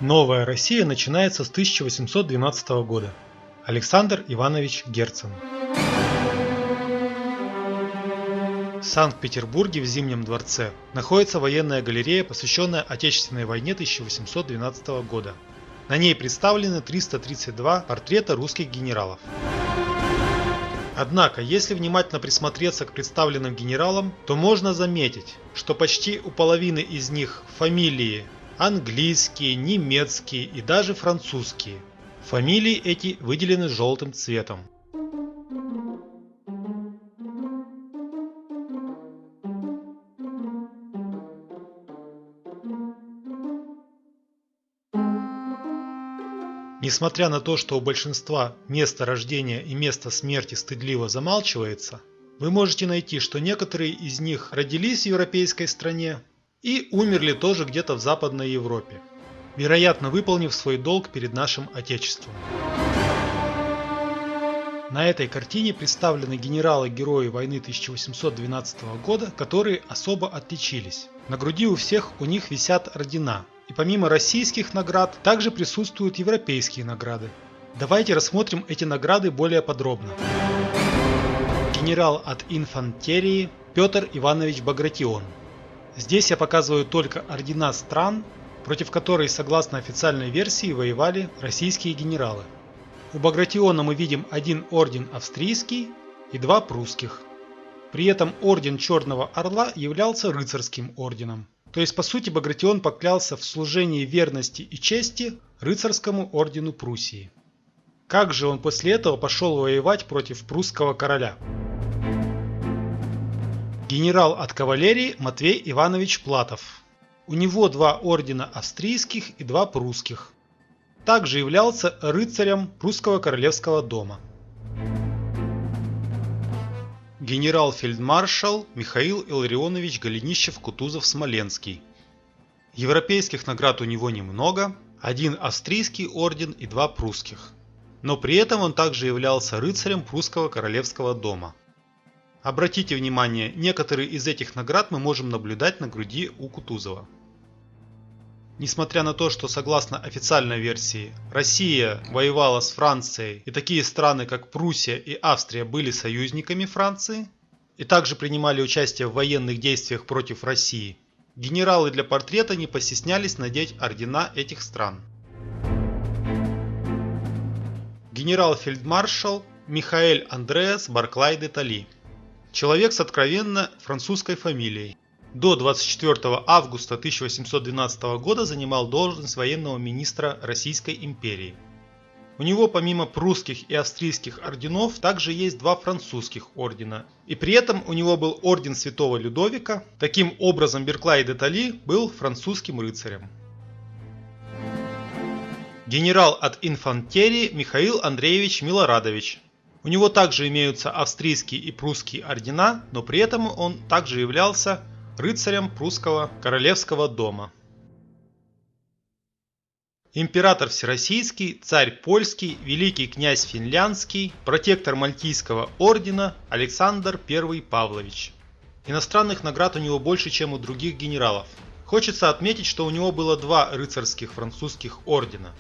Новая Россия начинается с 1812 года. Александр Иванович Герцен. В Санкт-Петербурге в Зимнем дворце находится военная галерея, посвященная Отечественной войне 1812 года. На ней представлены 332 портрета русских генералов. Однако, если внимательно присмотреться к представленным генералам, то можно заметить, что почти у половины из них фамилии английские, немецкие и даже французские. Фамилии эти выделены желтым цветом. Несмотря на то, что у большинства место рождения и место смерти стыдливо замалчивается, вы можете найти, что некоторые из них родились в европейской стране и умерли тоже где-то в Западной Европе, вероятно, выполнив свой долг перед нашим Отечеством. На этой картине представлены генералы-герои войны 1812 года, которые особо отличились. На груди у всех у них висят ордена. И помимо российских наград, также присутствуют европейские награды. Давайте рассмотрим эти награды более подробно. Генерал от инфантерии Петр Иванович Багратион. Здесь я показываю только ордена стран, против которых, согласно официальной версии, воевали российские генералы. У Багратиона мы видим один орден австрийский и два прусских. При этом орден Черного Орла являлся рыцарским орденом. То есть, по сути, Багратион поклялся в служении верности и чести рыцарскому ордену Пруссии. Как же он после этого пошел воевать против прусского короля? Генерал от кавалерии Матвей Иванович Платов. У него два ордена австрийских и два прусских. Также являлся рыцарем прусского королевского дома. Генерал-фельдмаршал Михаил Илларионович Голенищев-Кутузов-Смоленский. Европейских наград у него немного, один австрийский орден и два прусских. Но при этом он также являлся рыцарем прусского королевского дома. Обратите внимание, некоторые из этих наград мы можем наблюдать на груди у Кутузова. Несмотря на то, что согласно официальной версии Россия воевала с Францией и такие страны как Пруссия и Австрия были союзниками Франции и также принимали участие в военных действиях против России, генералы для портрета не постеснялись надеть ордена этих стран. Генерал-фельдмаршал Михаэль Андреас Барклай де Толли. Человек с откровенно французской фамилией. До 24 августа 1812 года занимал должность военного министра Российской империи. У него помимо прусских и австрийских орденов также есть два французских ордена. И при этом у него был орден Святого Людовика. Таким образом, Барклай де Толли был французским рыцарем. Генерал от инфантерии Михаил Андреевич Милорадович. У него также имеются австрийские и прусские ордена, но при этом он также являлся рыцарем прусского королевского дома. Император Всероссийский, царь польский, великий князь финляндский, протектор Мальтийского ордена Александр I Павлович. Иностранных наград у него больше, чем у других генералов. Хочется отметить, что у него было два рыцарских французских ордена,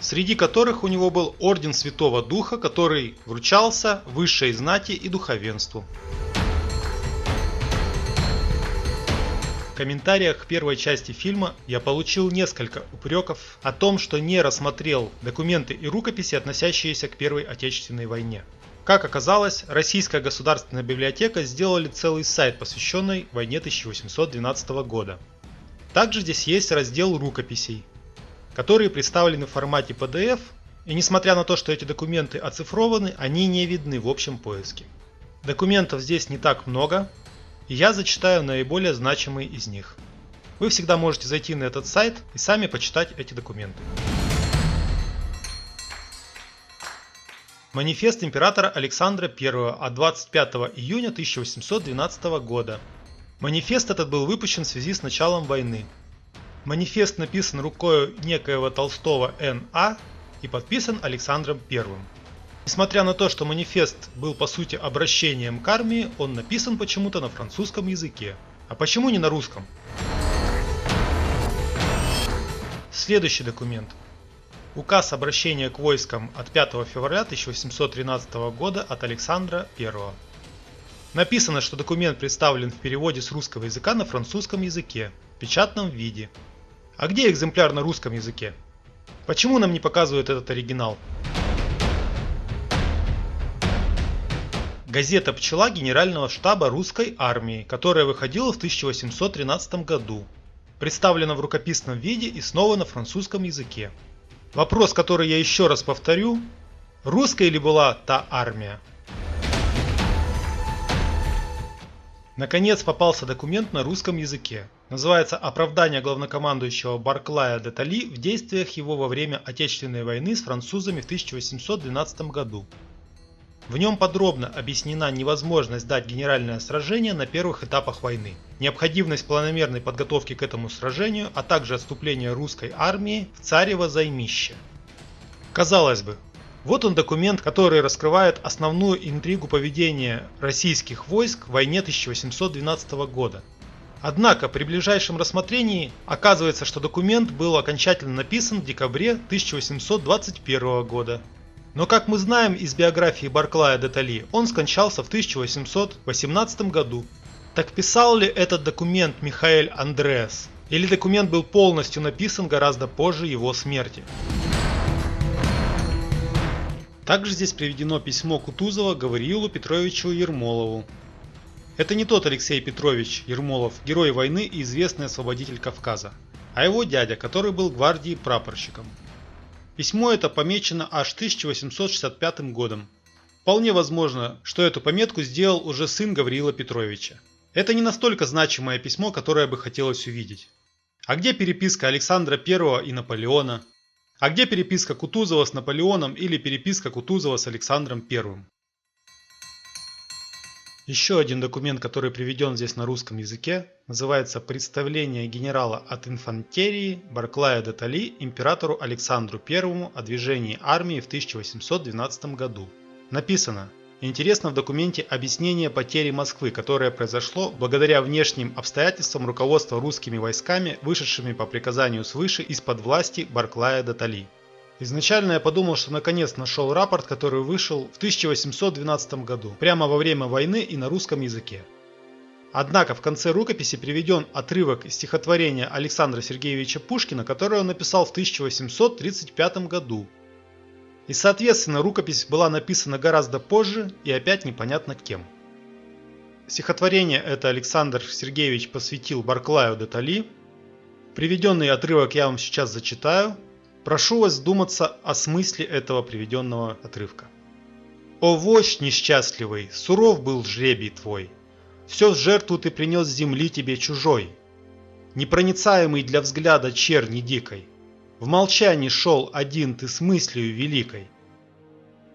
среди которых у него был орден Святого Духа, который вручался высшей знати и духовенству. В комментариях к первой части фильма я получил несколько упреков о том, что не рассмотрел документы и рукописи, относящиеся к Первой Отечественной войне. Как оказалось, Российская государственная библиотека сделали целый сайт, посвященный войне 1812 года. Также здесь есть раздел рукописей, которые представлены в формате PDF, и несмотря на то, что эти документы оцифрованы, они не видны в общем поиске. Документов здесь не так много, и я зачитаю наиболее значимые из них. Вы всегда можете зайти на этот сайт и сами почитать эти документы. Манифест императора Александра I от 25 июня 1812 года. Манифест этот был выпущен в связи с началом войны. Манифест написан рукой некоего Толстого Н.А. и подписан Александром I. Несмотря на то, что манифест был по сути обращением к армии, он написан почему-то на французском языке. А почему не на русском? Следующий документ. Указ обращения к войскам от 5 февраля 1813 года от Александра I. Написано, что документ представлен в переводе с русского языка на французском языке, в печатном виде. А где экземпляр на русском языке? Почему нам не показывают этот оригинал? Газета «Пчела» Генерального штаба русской армии, которая выходила в 1813 году. Представлена в рукописном виде и снова на французском языке. Вопрос, который я еще раз повторю: русской ли была та армия? Наконец попался документ на русском языке. Называется «Оправдание главнокомандующего Барклая де Толли в действиях его во время Отечественной войны с французами в 1812 году». В нем подробно объяснена невозможность дать генеральное сражение на первых этапах войны, необходимость планомерной подготовки к этому сражению, а также отступление русской армии в Царево займище. Казалось бы, вот он документ, который раскрывает основную интригу поведения российских войск в войне 1812 года. Однако при ближайшем рассмотрении оказывается, что документ был окончательно написан в декабре 1821 года. Но как мы знаем из биографии Барклая де Толли, он скончался в 1818 году. Так писал ли этот документ Михаэль Андреас? Или документ был полностью написан гораздо позже его смерти? Также здесь приведено письмо Кутузова Гавриилу Петровичу Ермолову. Это не тот Алексей Петрович Ермолов, герой войны и известный освободитель Кавказа, а его дядя, который был в гвардии прапорщиком. Письмо это помечено аж 1865 годом. Вполне возможно, что эту пометку сделал уже сын Гавриила Петровича. Это не настолько значимое письмо, которое бы хотелось увидеть. А где переписка Александра I и Наполеона? А где переписка Кутузова с Наполеоном или переписка Кутузова с Александром I? Еще один документ, который приведен здесь на русском языке, называется «Представление генерала от инфантерии Барклая де Толли императору Александру I о движении армии в 1812 году». Написано: интересно в документе объяснение потери Москвы, которое произошло благодаря внешним обстоятельствам руководства русскими войсками, вышедшими по приказанию свыше из-под власти Барклая де Толли. Изначально я подумал, что наконец нашел рапорт, который вышел в 1812 году, прямо во время войны и на русском языке. Однако в конце рукописи приведен отрывок из стихотворения Александра Сергеевича Пушкина, которое он написал в 1835 году. И соответственно рукопись была написана гораздо позже и опять непонятно кем. Стихотворение это Александр Сергеевич посвятил Барклаю де Толли. Приведенный отрывок я вам сейчас зачитаю. Прошу вас задуматься о смысле этого приведенного отрывка. «О вождь несчастливый, суров был жребий твой, все в жертву ты принес земли тебе чужой, непроницаемый для взгляда черни дикой, в молчании шел один ты с мыслью великой,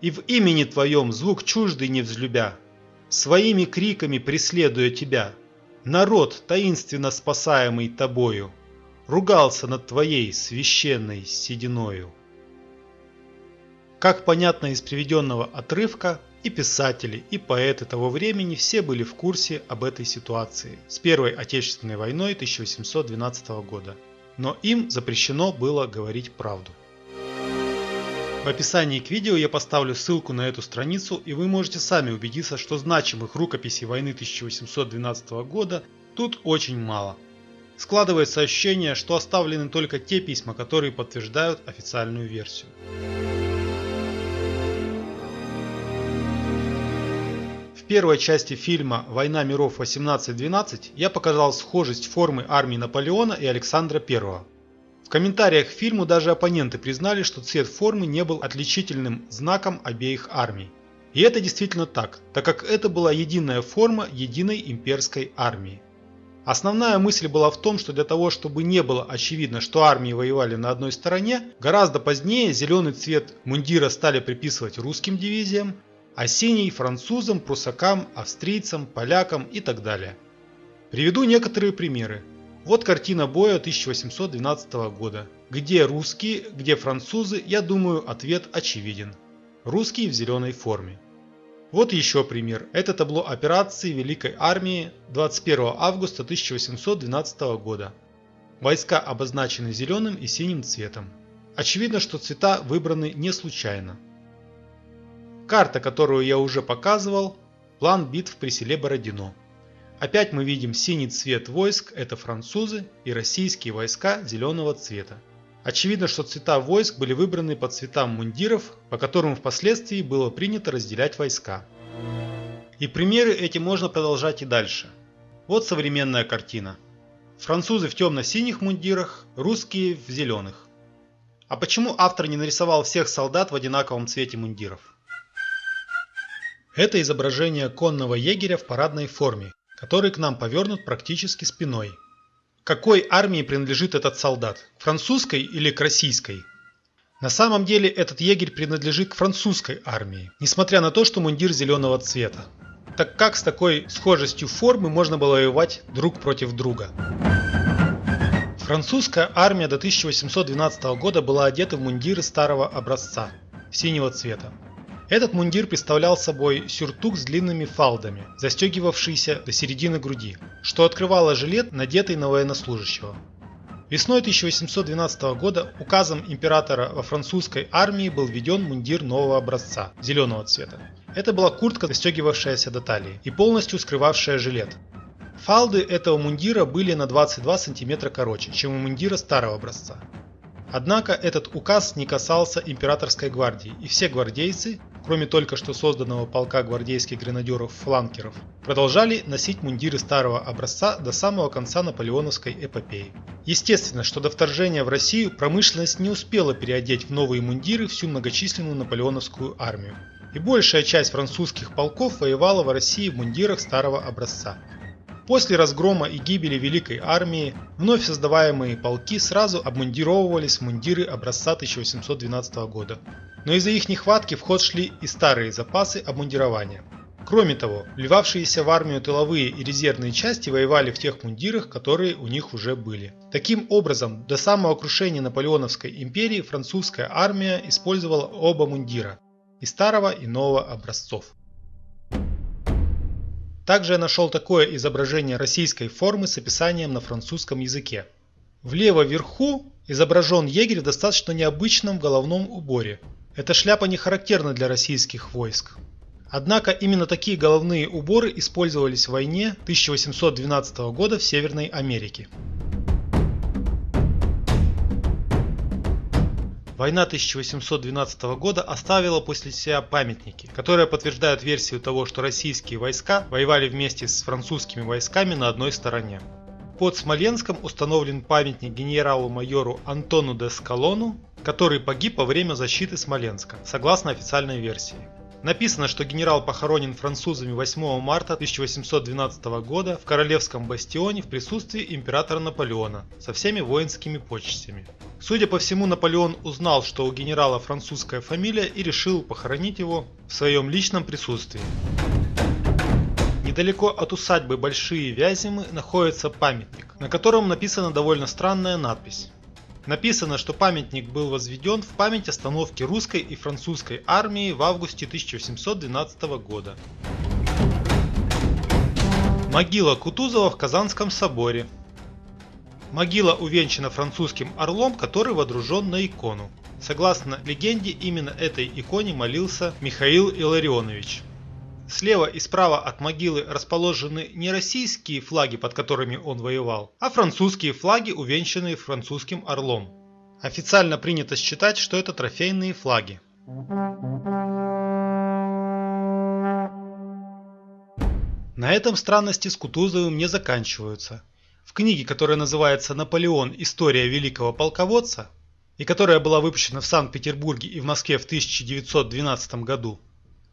и в имени твоем звук чуждый не взлюбя, своими криками преследуя тебя, народ, таинственно спасаемый тобою, ругался над твоей священной сединою». Как понятно из приведенного отрывка, и писатели, и поэты того времени все были в курсе об этой ситуации с Первой Отечественной войной 1812 года, но им запрещено было говорить правду. В описании к видео я поставлю ссылку на эту страницу, и вы можете сами убедиться, что значимых рукописей войны 1812 года тут очень мало. Складывается ощущение, что оставлены только те письма, которые подтверждают официальную версию. В первой части фильма «Война миров 1812» я показал схожесть формы армии Наполеона и Александра I. В комментариях к фильму даже оппоненты признали, что цвет формы не был отличительным знаком обеих армий. И это действительно так как это была единая форма единой имперской армии. Основная мысль была в том, что для того, чтобы не было очевидно, что армии воевали на одной стороне, гораздо позднее зеленый цвет мундира стали приписывать русским дивизиям, а синий – французам, прусакам, австрийцам, полякам и так далее. Приведу некоторые примеры. Вот картина боя 1812 года. Где русские, где французы, я думаю, ответ очевиден. Русские в зеленой форме. Вот еще пример. Это табло операций Великой армии 21 августа 1812 года. Войска обозначены зеленым и синим цветом. Очевидно, что цвета выбраны не случайно. Карта, которую я уже показывал, план битв при селе Бородино. Опять мы видим синий цвет войск, это французы, и российские войска зеленого цвета. Очевидно, что цвета войск были выбраны по цветам мундиров, по которым впоследствии было принято разделять войска. И примеры эти можно продолжать и дальше. Вот современная картина. Французы в темно-синих мундирах, русские в зеленых. А почему автор не нарисовал всех солдат в одинаковом цвете мундиров? Это изображение конного егеря в парадной форме, который к нам повернут практически спиной. К какой армии принадлежит этот солдат? К французской или к российской? На самом деле этот егерь принадлежит к французской армии, несмотря на то, что мундир зеленого цвета. Так как с такой схожестью формы можно было воевать друг против друга? Французская армия до 1812 года была одета в мундиры старого образца, синего цвета. Этот мундир представлял собой сюртук с длинными фалдами, застегивавшийся до середины груди, что открывало жилет, надетый на военнослужащего. Весной 1812 года указом императора во французской армии был введен мундир нового образца, зеленого цвета. Это была куртка, застегивавшаяся до талии и полностью скрывавшая жилет. Фалды этого мундира были на 22 см короче, чем у мундира старого образца. Однако этот указ не касался императорской гвардии, и все гвардейцы, кроме только что созданного полка гвардейских гренадеров-фланкеров, продолжали носить мундиры старого образца до самого конца наполеоновской эпопеи. Естественно, что до вторжения в Россию промышленность не успела переодеть в новые мундиры всю многочисленную наполеоновскую армию, и большая часть французских полков воевала в России в мундирах старого образца. После разгрома и гибели Великой армии вновь создаваемые полки сразу обмундировывались в мундиры образца 1812 года. Но из-за их нехватки в ход шли и старые запасы обмундирования. Кроме того, вливавшиеся в армию тыловые и резервные части воевали в тех мундирах, которые у них уже были. Таким образом, до самого крушения Наполеоновской империи французская армия использовала оба мундира – и старого, и нового образцов. Также я нашел такое изображение российской формы с описанием на французском языке. Влево вверху изображен егерь в достаточно необычном головном уборе. Эта шляпа не характерна для российских войск. Однако именно такие головные уборы использовались в войне 1812 года в Северной Америке. Война 1812 года оставила после себя памятники, которые подтверждают версию того, что российские войска воевали вместе с французскими войсками на одной стороне. Под Смоленском установлен памятник генералу-майору Антону де Скалону, который погиб во время защиты Смоленска, согласно официальной версии. Написано, что генерал похоронен французами 8 марта 1812 года в Королевском бастионе в присутствии императора Наполеона со всеми воинскими почестями. Судя по всему, Наполеон узнал, что у генерала французская фамилия, и решил похоронить его в своем личном присутствии. Недалеко от усадьбы Большие Вяземы находится памятник, на котором написана довольно странная надпись. Написано, что памятник был возведен в память остановки русской и французской армии в августе 1812 года. Могила Кутузова в Казанском соборе. Могила увенчана французским орлом, который водружен на икону. Согласно легенде, именно этой иконе молился Михаил Илларионович. Слева и справа от могилы расположены не российские флаги, под которыми он воевал, а французские флаги, увенчанные французским орлом. Официально принято считать, что это трофейные флаги. На этом странности с Кутузовым не заканчиваются. В книге, которая называется «Наполеон. История великого полководца», и которая была выпущена в Санкт-Петербурге и в Москве в 1912 году,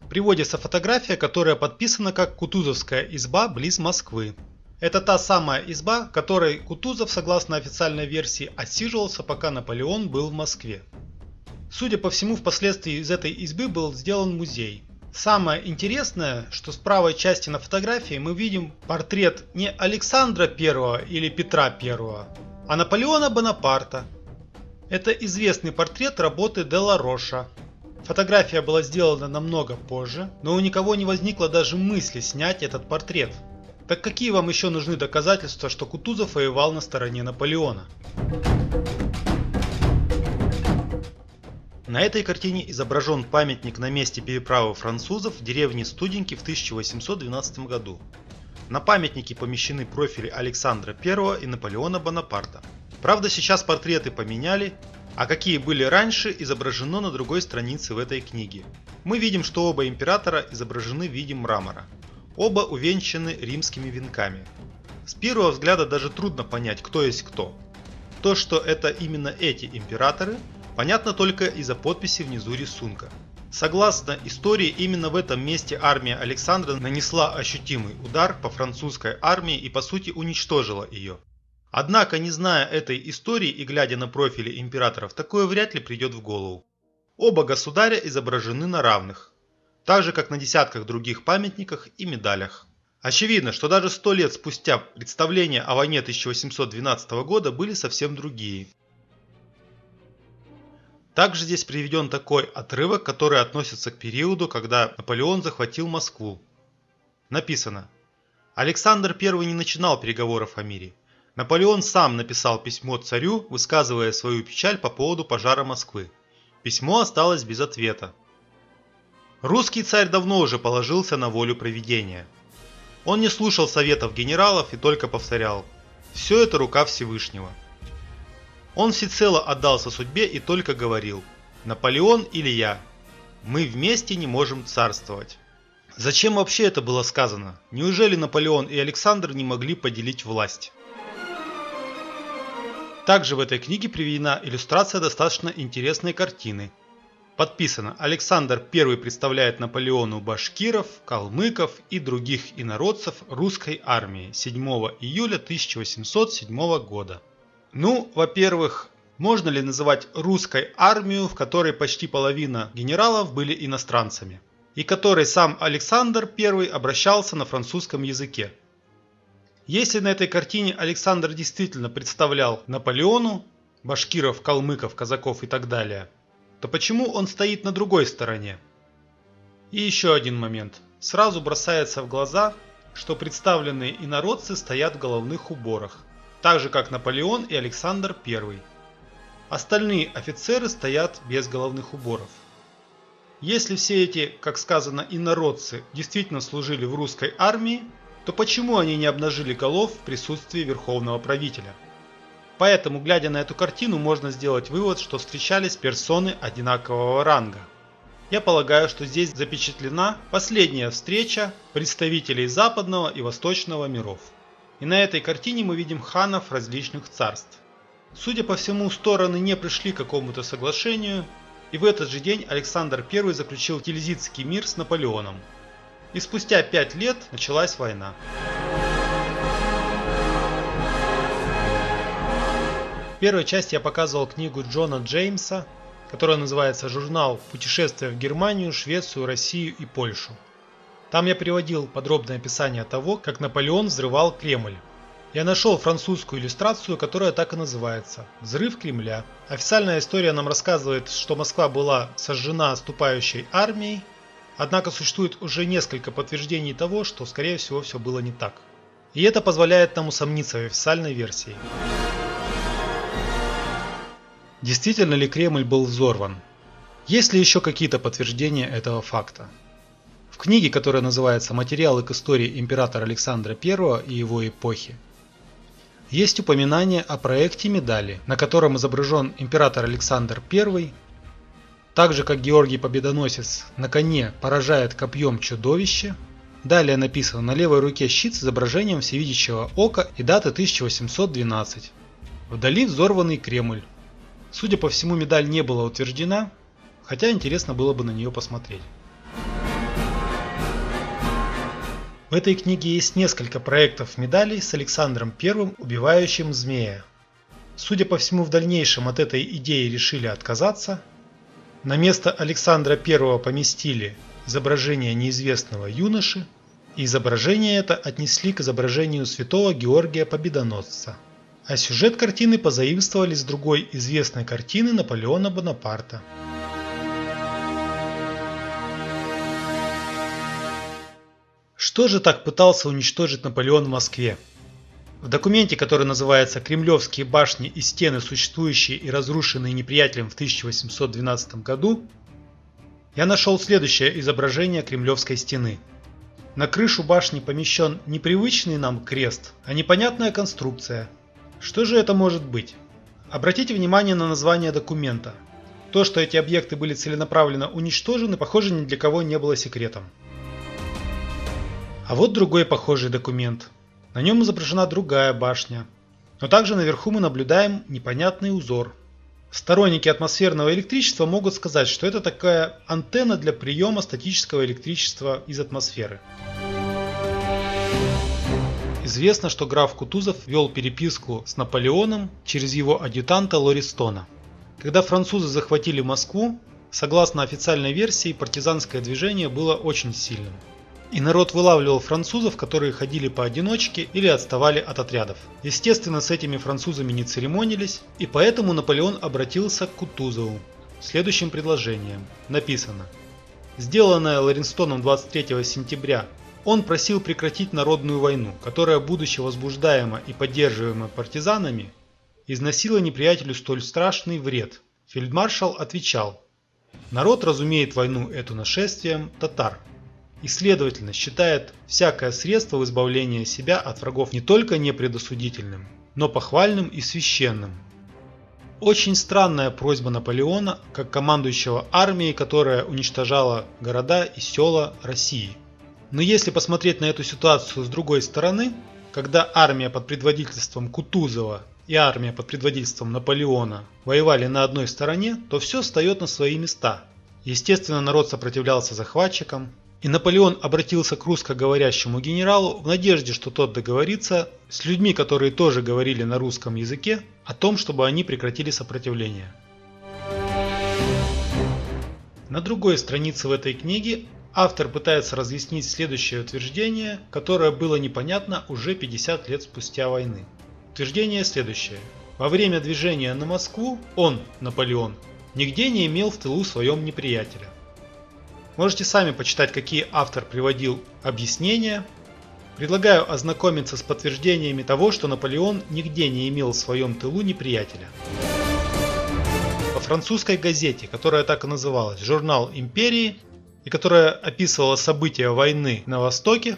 приводится фотография, которая подписана как «Кутузовская изба близ Москвы». Это та самая изба, в которой Кутузов, согласно официальной версии, отсиживался, пока Наполеон был в Москве. Судя по всему, впоследствии из этой избы был сделан музей. Самое интересное, что с правой части на фотографии мы видим портрет не Александра I или Петра I, а Наполеона Бонапарта. Это известный портрет работы де ла Роша. Фотография была сделана намного позже, но у никого не возникло даже мысли снять этот портрет. Так какие вам еще нужны доказательства, что Кутузов воевал на стороне Наполеона? На этой картине изображен памятник на месте переправы французов в деревне Студеньки в 1812 году. На памятнике помещены профили Александра I и Наполеона Бонапарта. Правда, сейчас портреты поменяли, а какие были раньше, изображено на другой странице в этой книге. Мы видим, что оба императора изображены в виде мрамора. Оба увенчаны римскими венками. С первого взгляда даже трудно понять, кто есть кто. То, что это именно эти императоры, понятно только из-за подписи внизу рисунка. Согласно истории, именно в этом месте армия Александра нанесла ощутимый удар по французской армии и по сути уничтожила ее. Однако, не зная этой истории и глядя на профили императоров, такое вряд ли придет в голову. Оба государя изображены на равных, так же как на десятках других памятниках и медалях. Очевидно, что даже 100 лет спустя представления о войне 1812 года были совсем другие. Также здесь приведен такой отрывок, который относится к периоду, когда Наполеон захватил Москву. Написано: Александр I не начинал переговоров о мире. Наполеон сам написал письмо царю, высказывая свою печаль по поводу пожара Москвы. Письмо осталось без ответа. Русский царь давно уже положился на волю провидения. Он не слушал советов генералов и только повторял: «Все это рука Всевышнего». Он всецело отдался судьбе и только говорил: «Наполеон или я? Мы вместе не можем царствовать». Зачем вообще это было сказано? Неужели Наполеон и Александр не могли поделить власть? Также в этой книге приведена иллюстрация достаточно интересной картины. Подписано: Александр I представляет Наполеону башкиров, калмыков и других инородцев русской армии 7 июля 1807 года. Ну, во-первых, можно ли называть русской армию, в которой почти половина генералов были иностранцами, и которой сам Александр I обращался на французском языке? Если на этой картине Александр действительно представлял Наполеону башкиров, калмыков, казаков и так далее, то почему он стоит на другой стороне? И еще один момент. Сразу бросается в глаза, что представленные инородцы стоят в головных уборах, так же как Наполеон и Александр I. Остальные офицеры стоят без головных уборов. Если все эти, как сказано, инородцы действительно служили в русской армии, то почему они не обнажили голов в присутствии верховного правителя? Поэтому, глядя на эту картину, можно сделать вывод, что встречались персоны одинакового ранга. Я полагаю, что здесь запечатлена последняя встреча представителей западного и восточного миров. И на этой картине мы видим ханов различных царств. Судя по всему, стороны не пришли к какому-то соглашению, и в этот же день Александр I заключил Тильзитский мир с Наполеоном. И спустя 5 лет началась война. В первой части я показывал книгу Джона Джеймса, которая называется «Журнал путешествия в Германию, Швецию, Россию и Польшу». Там я приводил подробное описание того, как Наполеон взрывал Кремль. Я нашел французскую иллюстрацию, которая так и называется «Взрыв Кремля». Официальная история нам рассказывает, что Москва была сожжена отступающей армией, однако существует уже несколько подтверждений того, что скорее всего все было не так. И это позволяет нам усомниться в официальной версии. Действительно ли Кремль был взорван? Есть ли еще какие-то подтверждения этого факта? В книге, которая называется «Материалы к истории императора Александра I и его эпохи», есть упоминание о проекте медали, на котором изображен император Александр I, так же как Георгий Победоносец на коне поражает копьем чудовище. Далее написано: на левой руке щит с изображением всевидящего ока и даты 1812. Вдали взорванный Кремль. Судя по всему, медаль не была утверждена, хотя интересно было бы на нее посмотреть. В этой книге есть несколько проектов медалей с Александром I, убивающим змея. Судя по всему, в дальнейшем от этой идеи решили отказаться. На место Александра I поместили изображение неизвестного юноши, и изображение это отнесли к изображению святого Георгия Победоносца. А сюжет картины позаимствовали с другой известной картины Наполеона Бонапарта. Что же так пытался уничтожить Наполеон в Москве? В документе, который называется «Кремлевские башни и стены, существующие и разрушенные неприятелем в 1812 году», я нашел следующее изображение Кремлевской стены. На крышу башни помещен не привычный нам крест, а непонятная конструкция. Что же это может быть? Обратите внимание на название документа. То, что эти объекты были целенаправленно уничтожены, похоже, ни для кого не было секретом. А вот другой похожий документ. На нем изображена другая башня. Но также наверху мы наблюдаем непонятный узор. Сторонники атмосферного электричества могут сказать, что это такая антенна для приема статического электричества из атмосферы. Известно, что граф Кутузов вел переписку с Наполеоном через его адъютанта Лористона. Когда французы захватили Москву, согласно официальной версии, партизанское движение было очень сильным. И народ вылавливал французов, которые ходили поодиночке или отставали от отрядов. Естественно, с этими французами не церемонились, и поэтому Наполеон обратился к Кутузову с следующим предложением. Написано: сделанное Лористоном 23 сентября, он просил прекратить народную войну, которая, будучи возбуждаема и поддерживаема партизанами, износила неприятелю столь страшный вред. Фельдмаршал отвечал: народ разумеет войну эту нашествием татар и, следовательно, считает всякое средство в избавлении себя от врагов не только непредосудительным, но похвальным и священным. Очень странная просьба Наполеона, как командующего армией, которая уничтожала города и села России. Но если посмотреть на эту ситуацию с другой стороны, когда армия под предводительством Кутузова и армия под предводительством Наполеона воевали на одной стороне, то все встает на свои места. Естественно, народ сопротивлялся захватчикам, и Наполеон обратился к русскоговорящему генералу в надежде, что тот договорится с людьми, которые тоже говорили на русском языке, о том, чтобы они прекратили сопротивление. На другой странице в этой книге автор пытается разъяснить следующее утверждение, которое было непонятно уже 50 лет спустя войны. Утверждение следующее. Во время движения на Москву он, Наполеон, нигде не имел в тылу своем неприятеля. Можете сами почитать, какие автор приводил объяснения. Предлагаю ознакомиться с подтверждениями того, что Наполеон нигде не имел в своем тылу неприятеля. Во французской газете, которая так и называлась «Журнал империи», и которая описывала события войны на Востоке,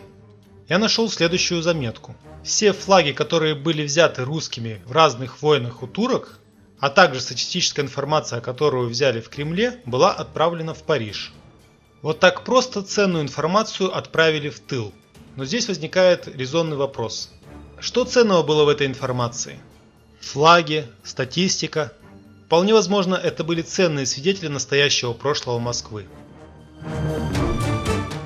я нашел следующую заметку. Все флаги, которые были взяты русскими в разных войнах у турок, а также статистическая информация, которую взяли в Кремле, была отправлена в Париж. Вот так просто ценную информацию отправили в тыл. Но здесь возникает резонный вопрос. Что ценного было в этой информации? Флаги, статистика. Вполне возможно, это были ценные свидетели настоящего прошлого Москвы.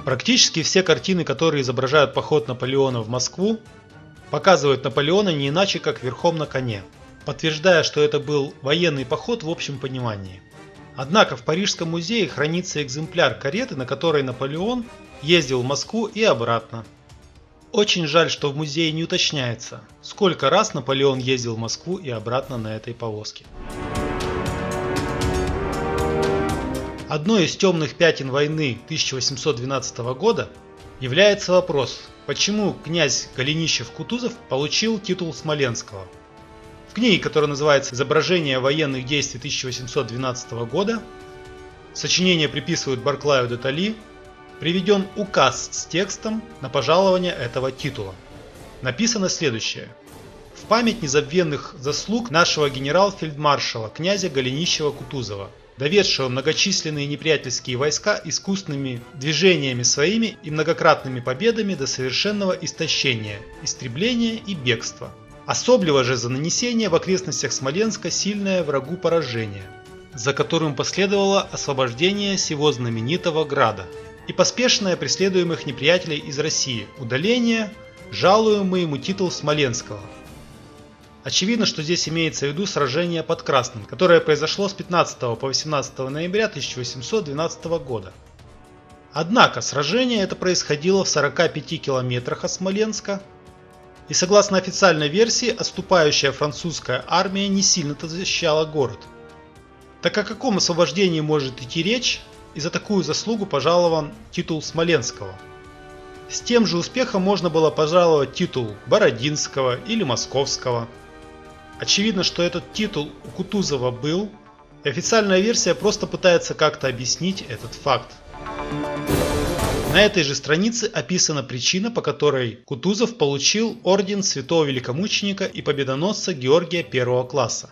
Практически все картины, которые изображают поход Наполеона в Москву, показывают Наполеона не иначе, как верхом на коне, подтверждая, что это был военный поход в общем понимании. Однако в Парижском музее хранится экземпляр кареты, на которой Наполеон ездил в Москву и обратно. Очень жаль, что в музее не уточняется, сколько раз Наполеон ездил в Москву и обратно на этой повозке. Одной из темных пятен войны 1812 года является вопрос, почему князь Голенищев-Кутузов получил титул Смоленского. В книге, которая называется «Изображение военных действий 1812 года», сочинение приписывают Барклаю де Толли, приведен указ с текстом на пожалование этого титула. Написано следующее. В память незабвенных заслуг нашего генерал-фельдмаршала князя Голенищева-Кутузова, доведшего многочисленные неприятельские войска искусными движениями своими и многократными победами до совершенного истощения, истребления и бегства. Особливо же за нанесение в окрестностях Смоленска сильное врагу поражение, за которым последовало освобождение сего знаменитого града и поспешное преследуемых неприятелей из России, удаление, жалуемый ему титул Смоленского. Очевидно, что здесь имеется в виду сражение под Красным, которое произошло с 15 по 18 ноября 1812 года. Однако сражение это происходило в 45 километрах от Смоленска, и согласно официальной версии, отступающая французская армия не сильно-то защищала город. Так о каком освобождении может идти речь, и за такую заслугу пожалован титул Смоленского? С тем же успехом можно было пожаловать титул Бородинского или Московского. Очевидно, что этот титул у Кутузова был, и официальная версия просто пытается как-то объяснить этот факт. На этой же странице описана причина, по которой Кутузов получил орден святого великомученика и победоносца Георгия первого класса.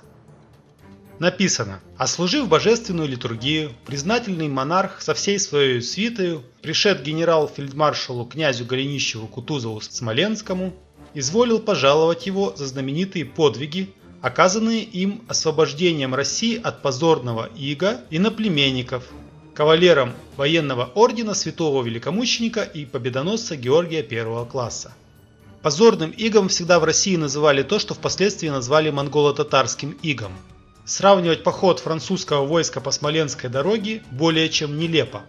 Написано: «Ослужив божественную литургию, признательный монарх со всей своей свитою, пришед генерал-фельдмаршалу князю Голенищеву Кутузову Смоленскому, изволил пожаловать его за знаменитые подвиги, оказанные им освобождением России от позорного ига иноплеменников, кавалером военного ордена святого великомученика и победоносца Георгия первого класса». Позорным игом всегда в России называли то, что впоследствии назвали монголо-татарским игом. Сравнивать поход французского войска по Смоленской дороге более чем нелепо.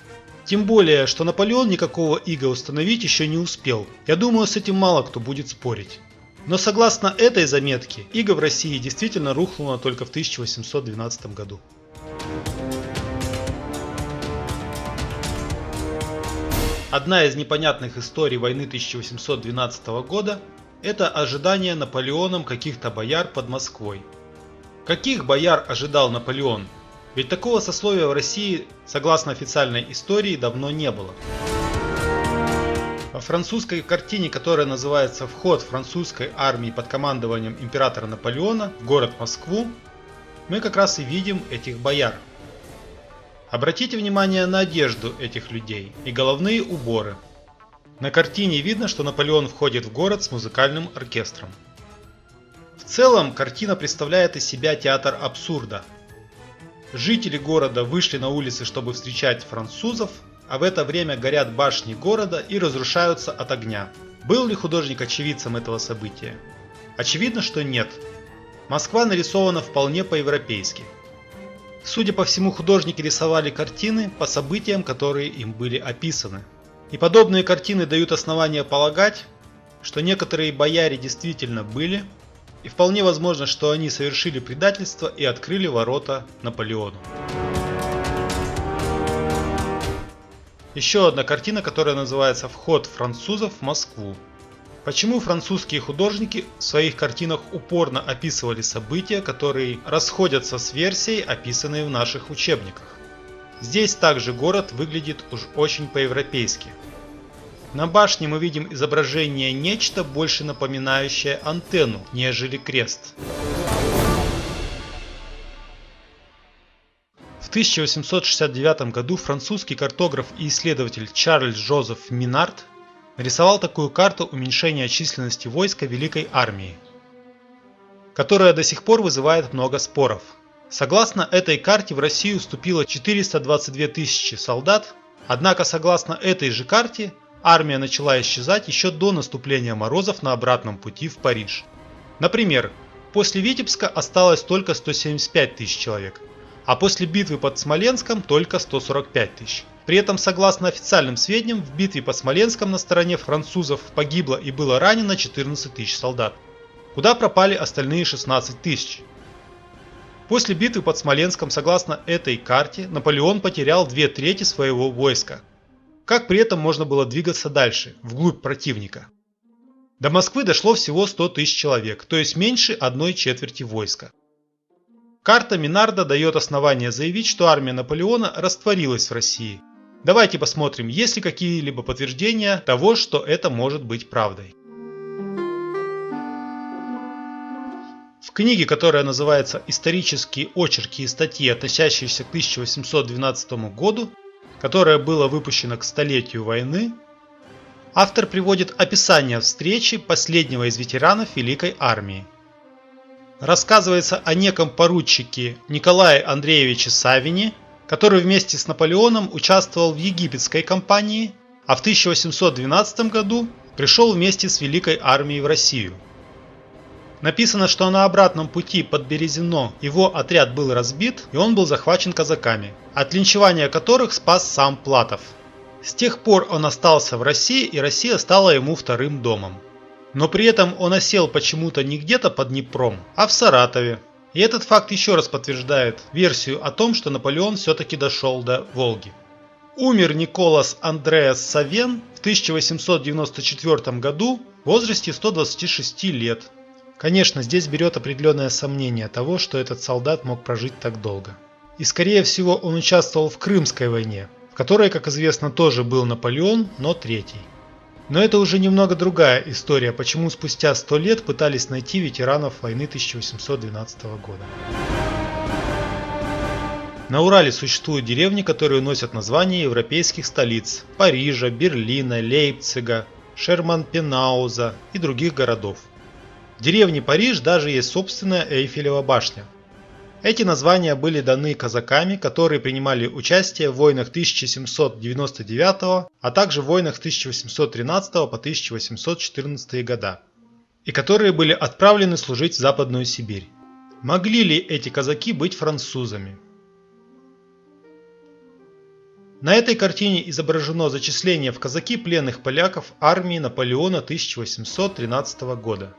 Тем более, что Наполеон никакого ига установить еще не успел. Я думаю, с этим мало кто будет спорить. Но согласно этой заметке, ига в России действительно рухнула только в 1812 году. Одна из непонятных историй войны 1812 года – это ожидание Наполеоном каких-то бояр под Москвой. Каких бояр ожидал Наполеон? Ведь такого сословия в России, согласно официальной истории, давно не было. Во французской картине, которая называется «Вход французской армии под командованием императора Наполеона в город Москву», мы как раз и видим этих бояр. Обратите внимание на одежду этих людей и головные уборы. На картине видно, что Наполеон входит в город с музыкальным оркестром. В целом, картина представляет из себя театр абсурда. Жители города вышли на улицы, чтобы встречать французов, а в это время горят башни города и разрушаются от огня. Был ли художник очевидцем этого события? Очевидно, что нет. Москва нарисована вполне по-европейски. Судя по всему, художники рисовали картины по событиям, которые им были описаны. И подобные картины дают основания полагать, что некоторые бояре действительно были, и вполне возможно, что они совершили предательство и открыли ворота Наполеону. Еще одна картина, которая называется «Вход французов в Москву». Почему французские художники в своих картинах упорно описывали события, которые расходятся с версией, описанной в наших учебниках? Здесь также город выглядит уж очень по-европейски. На башне мы видим изображение нечто больше напоминающее антенну, нежели крест. В 1869 году французский картограф и исследователь Чарльз Жозеф Минард нарисовал такую карту уменьшения численности войска Великой Армии, которая до сих пор вызывает много споров. Согласно этой карте в Россию вступило 422 тысячи солдат, однако согласно этой же карте армия начала исчезать еще до наступления морозов на обратном пути в Париж. Например, после Витебска осталось только 175 тысяч человек, а после битвы под Смоленском только 145 тысяч. При этом, согласно официальным сведениям, в битве под Смоленском на стороне французов погибло и было ранено 14 тысяч солдат. Куда пропали остальные 16 тысяч? После битвы под Смоленском, согласно этой карте, Наполеон потерял 2/3 своего войска. Как при этом можно было двигаться дальше, вглубь противника? До Москвы дошло всего 100 тысяч человек, то есть меньше 1/4 войска. Карта Минарда дает основание заявить, что армия Наполеона растворилась в России. Давайте посмотрим, есть ли какие-либо подтверждения того, что это может быть правдой. В книге, которая называется «Исторические очерки и статьи, относящиеся к 1812 году», которая была выпущена к столетию войны, автор приводит описание встречи последнего из ветеранов Великой Армии. Рассказывается о неком поручике Николае Андреевиче Савине, который вместе с Наполеоном участвовал в египетской кампании, а в 1812 году пришел вместе с Великой Армией в Россию. Написано, что на обратном пути под Березино его отряд был разбит и он был захвачен казаками, от линчевания которых спас сам Платов. С тех пор он остался в России, и Россия стала ему вторым домом. Но при этом он осел почему-то не где-то под Днепром, а в Саратове. И этот факт еще раз подтверждает версию о том, что Наполеон все-таки дошел до Волги. Умер Николас Андреас Савен в 1894 году в возрасте 126 лет. Конечно, здесь берет определенное сомнение того, что этот солдат мог прожить так долго. И скорее всего он участвовал в Крымской войне, в которой, как известно, тоже был Наполеон, но третий. Но это уже немного другая история, почему спустя 100 лет пытались найти ветеранов войны 1812 года. На Урале существуют деревни, которые носят названия европейских столиц – Парижа, Берлина, Лейпцига, Шерманпенауза и других городов. В деревне Париж даже есть собственная Эйфелева башня. Эти названия были даны казаками, которые принимали участие в войнах 1799, а также в войнах с 1813 по 1814 года, и которые были отправлены служить в Западную Сибирь. Могли ли эти казаки быть французами? На этой картине изображено зачисление в казаки пленных поляков армии Наполеона 1813 года.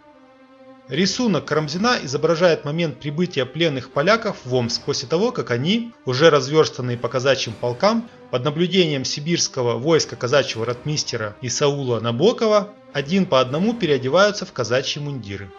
Рисунок Карамзина изображает момент прибытия пленных поляков в Омск после того, как они, уже разверстанные по казачьим полкам, под наблюдением сибирского войска казачьего ротмистера Исаула Набокова, один по одному переодеваются в казачьи мундиры.